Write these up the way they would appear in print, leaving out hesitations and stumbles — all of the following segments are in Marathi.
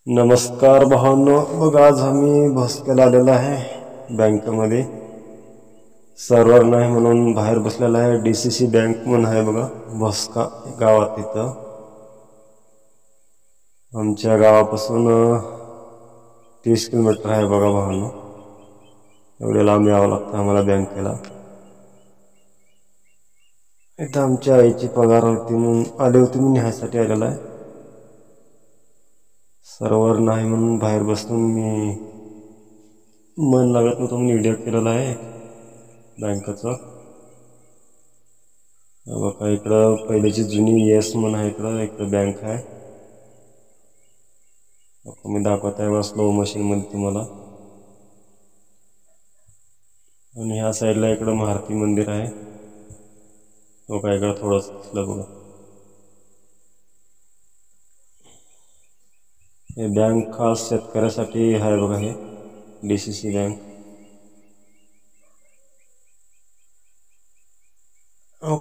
नमस्कार भावांनो, बघा आज आम्ही भोसक्याला आलेला आहे बँकेमध्ये. सर्व्हर नाही म्हणून बाहेर बसलेला आहे. DCC बँक म्हणून आहे बघा भोसका गावात. तिथं आमच्या गावापासून 30 किलोमीटर आहे बघा भावांनो. एवढे लांब यावं लागतं आम्हाला बँकेला. इथं आमच्या आईची पगार होती म्हणून आली होती, मी न्यायसाठी आलेला आहे. सर्व्हर नाही म्हणून बाहेर बसून मी मन लागत नव्हतं म्हणून व्हिडिओ केलेला आहे बँकेचा. बघा इकडं पहिल्याची जुनी येस म्हणून आहे, इकडं बँक आहे. मी दाखवत आहे स्लो मशीन मध्ये तुम्हाला. आणि ह्या साईडला इकडं महारती मंदिर आहे. बघा इकडं थोडंच असलं बघा. हे बँक खास शेतकऱ्यासाठी आहे बघा. हे DCC बँक.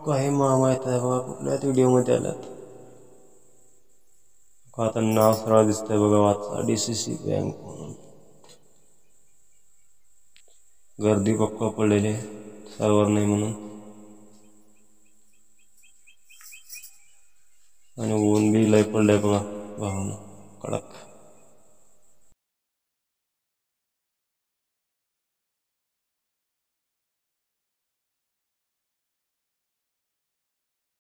काही मामा येत आहे बघा, कुठल्या व्हिडिओ मध्ये आल्यात. आता नाव सरळ दिसतंय बघा, वाचा DCC बँक म्हणून. गर्दी पक्का पडलेली आहे सर्व्हर नाही म्हणून. आणि ऊन बी लय पडलंय बघा भावानं कडक.